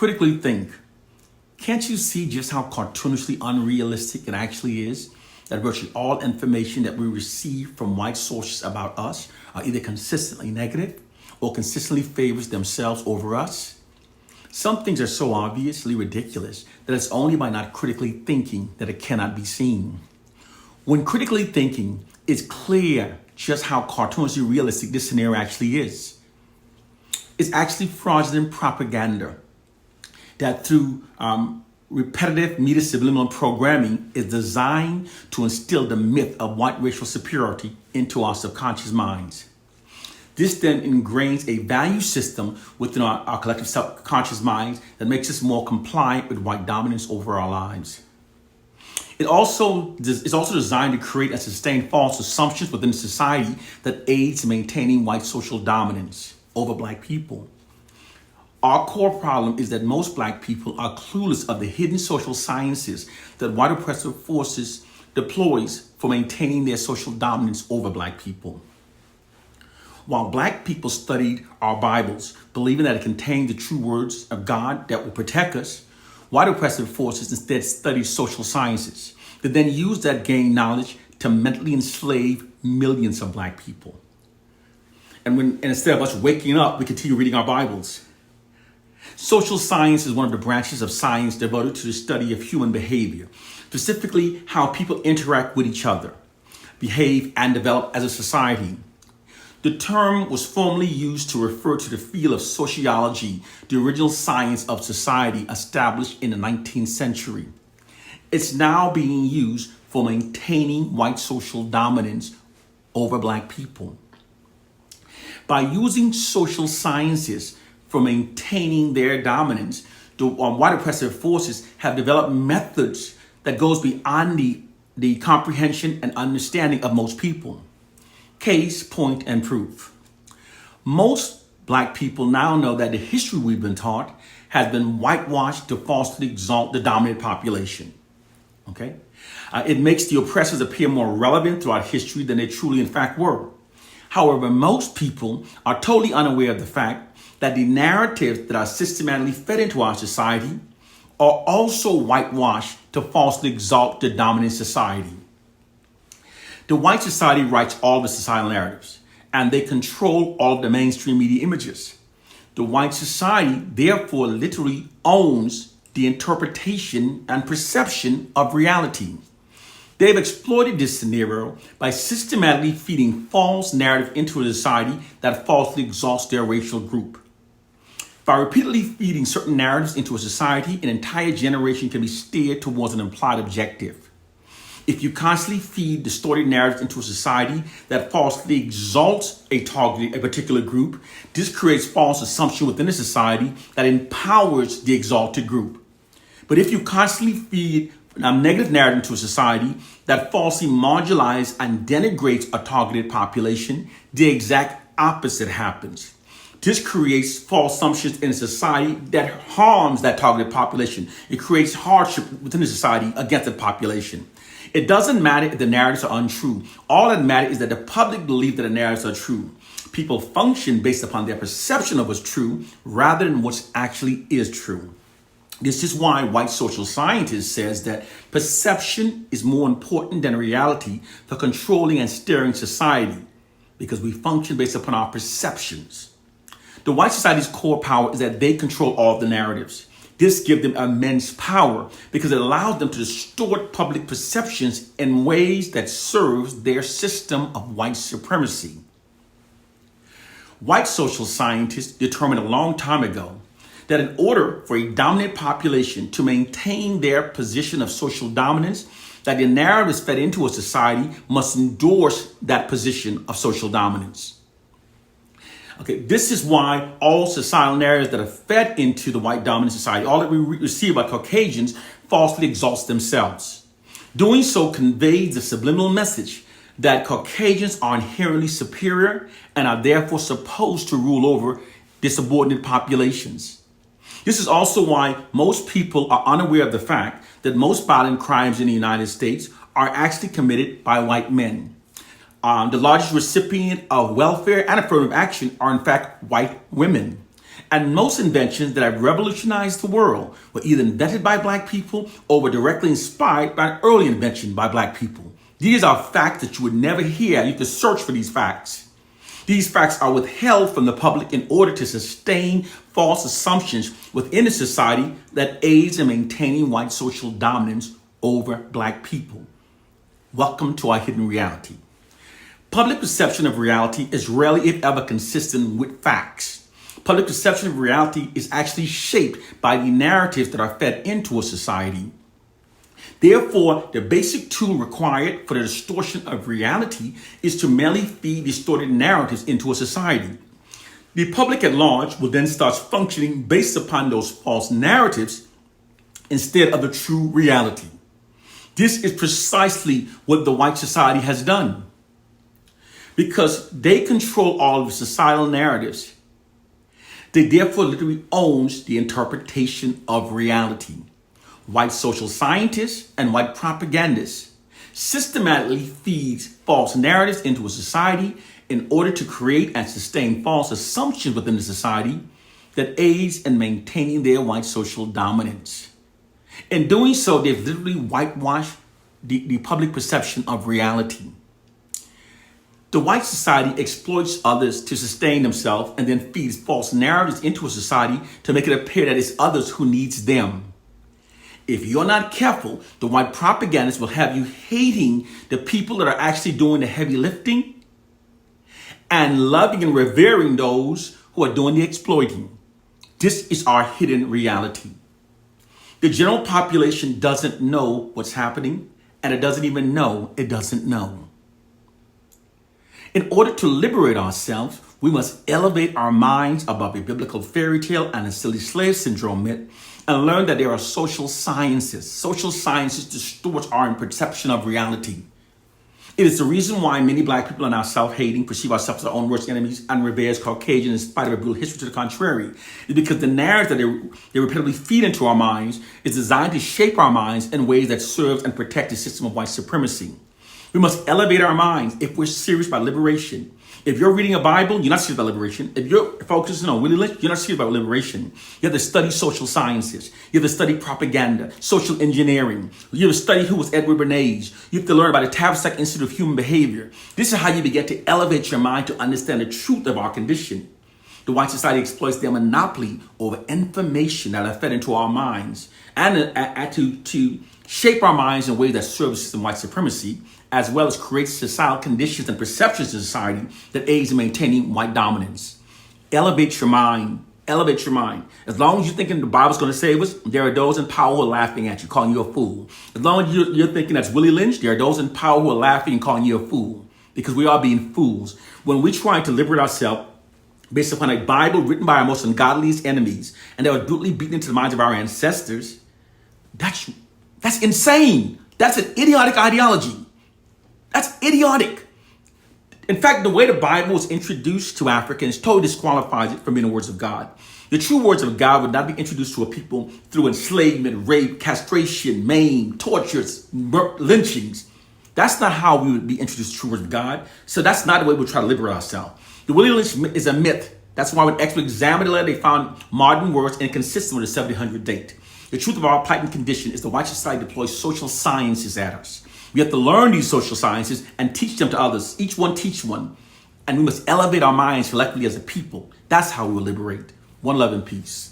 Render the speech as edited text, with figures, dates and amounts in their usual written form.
critically think. Can't you see just how cartoonishly unrealistic it actually is? That virtually all information that we receive from white sources about us are either consistently negative or consistently favors themselves over us. Some things are so obviously ridiculous that it's only by not critically thinking that it cannot be seen. When critically thinking, it's clear just how cartoonishly realistic this scenario actually is. It's actually fraudulent propaganda that through repetitive media subliminal programming is designed to instill the myth of white racial superiority into our subconscious minds. This then ingrains a value system within our collective subconscious minds that makes us more compliant with white dominance over our lives. It's also designed to create and sustain false assumptions within society that aids in maintaining white social dominance over black people. Our core problem is that most black people are clueless of the hidden social sciences that white oppressive forces deploys for maintaining their social dominance over black people. While black people studied our Bibles, believing that it contained the true words of God that will protect us, white oppressive forces instead studied social sciences that then used that gained knowledge to mentally enslave millions of black people. And instead of us waking up, we continue reading our Bibles. Social science is one of the branches of science devoted to the study of human behavior, specifically how people interact with each other, behave, and develop as a society. The term was formerly used to refer to the field of sociology, the original science of society established in the 19th century. It's now being used for maintaining white social dominance over black people. By using social sciences for maintaining their dominance, the white oppressive forces have developed methods that goes beyond the comprehension and understanding of most people. Case, point, and proof. Most black people now know that the history we've been taught has been whitewashed to falsely exalt the dominant population. Okay? It makes the oppressors appear more relevant throughout history than they truly in fact were. However, most people are totally unaware of the fact that the narratives that are systematically fed into our society are also whitewashed to falsely exalt the dominant society. The white society writes all the societal narratives, and they control all of the mainstream media images. The white society, therefore, literally owns the interpretation and perception of reality. They've exploited this scenario by systematically feeding false narrative into a society that falsely exalts their racial group. By repeatedly feeding certain narratives into a society, an entire generation can be steered towards an implied objective. If you constantly feed distorted narratives into a society that falsely exalts a particular group, this creates false assumption within a society that empowers the exalted group. But if you constantly feed a negative narrative into a society that falsely marginalizes and denigrates a targeted population, the exact opposite happens. This creates false assumptions in a society that harms that targeted population. It creates hardship within the society against the population. It doesn't matter if the narratives are untrue. All that matters is that the public believe that the narratives are true. People function based upon their perception of what's true rather than what actually is true. This is why white social scientists says that perception is more important than reality for controlling and steering society, because we function based upon our perceptions. The white society's core power is that they control all of the narratives. This gives them immense power because it allows them to distort public perceptions in ways that serves their system of white supremacy. White social scientists determined a long time ago that in order for a dominant population to maintain their position of social dominance, that the narratives fed into a society must endorse that position of social dominance. Okay, this is why all societal narratives that are fed into the white dominant society, all that we receive about Caucasians, falsely exalts themselves. Doing so conveys the subliminal message that Caucasians are inherently superior and are therefore supposed to rule over their subordinate populations. This is also why most people are unaware of the fact that most violent crimes in the United States are actually committed by white men. The largest recipient of welfare and affirmative action are in fact white women. And most inventions that have revolutionized the world were either invented by black people or were directly inspired by an early invention by black people. These are facts that you would never hear. You have to search for these facts. These facts are withheld from the public in order to sustain false assumptions within a society that aids in maintaining white social dominance over black people. Welcome to our hidden reality. Public perception of reality is rarely, if ever, consistent with facts. Public perception of reality is actually shaped by the narratives that are fed into a society. Therefore, the basic tool required for the distortion of reality is to merely feed distorted narratives into a society. The public at large will then start functioning based upon those false narratives instead of the true reality. This is precisely what the white society has done. Because they control all of the societal narratives, they therefore literally owns the interpretation of reality. White social scientists and white propagandists systematically feeds false narratives into a society in order to create and sustain false assumptions within the society that aids in maintaining their white social dominance. In doing so, they've literally whitewashed the public perception of reality. The white society exploits others to sustain themselves and then feeds false narratives into a society to make it appear that it's others who needs them. If you're not careful, the white propagandists will have you hating the people that are actually doing the heavy lifting and loving and revering those who are doing the exploiting. This is our hidden reality. The general population doesn't know what's happening, and it doesn't even know it doesn't know. In order to liberate ourselves, we must elevate our minds above a biblical fairy tale and a silly slave syndrome myth and learn that there are social sciences. Social sciences distort our perception of reality. It is the reason why many black people are now self-hating, perceive ourselves as our own worst enemies, and revere as Caucasian in spite of a brutal history to the contrary. It's because the narrative that they repeatedly feed into our minds is designed to shape our minds in ways that serves and protect the system of white supremacy. We must elevate our minds if we're serious about liberation. If you're reading a Bible, you're not serious about liberation. If you're focusing on Willie Lynch, you're not serious about liberation. You have to study social sciences. You have to study propaganda, social engineering. You have to study who was Edward Bernays. You have to learn about the Tavistock Institute of Human Behavior. This is how you begin to elevate your mind to understand the truth of our condition. The white society exploits their monopoly over information that are fed into our minds and to shape our minds in ways that serve the system of white supremacy, as well as create societal conditions and perceptions in society that aids in maintaining white dominance. Elevate your mind. Elevate your mind. As long as you're thinking the Bible's going to save us, there are those in power who are laughing at you, calling you a fool. As long as you're thinking that's Willie Lynch, there are those in power who are laughing and calling you a fool, because we are being fools. When we try to liberate ourselves based upon a Bible written by our most ungodliest enemies and that was brutally beaten into the minds of our ancestors, that's insane. That's an idiotic ideology. That's idiotic. In fact, the way the Bible was introduced to Africans totally disqualifies it from being the words of God. The true words of God would not be introduced to a people through enslavement, rape, castration, maim, tortures, lynchings. That's not how we would be introduced to true words of God. So that's not the way we try to liberate ourselves. The Willie Lynch is a myth. That's why when experts examined the letter, they found modern words inconsistent with the 1700 date. The truth of our plight and condition is the white society deploys social sciences at us. We have to learn these social sciences and teach them to others. Each one teach one. And we must elevate our minds collectively as a people. That's how we will liberate. One love and peace.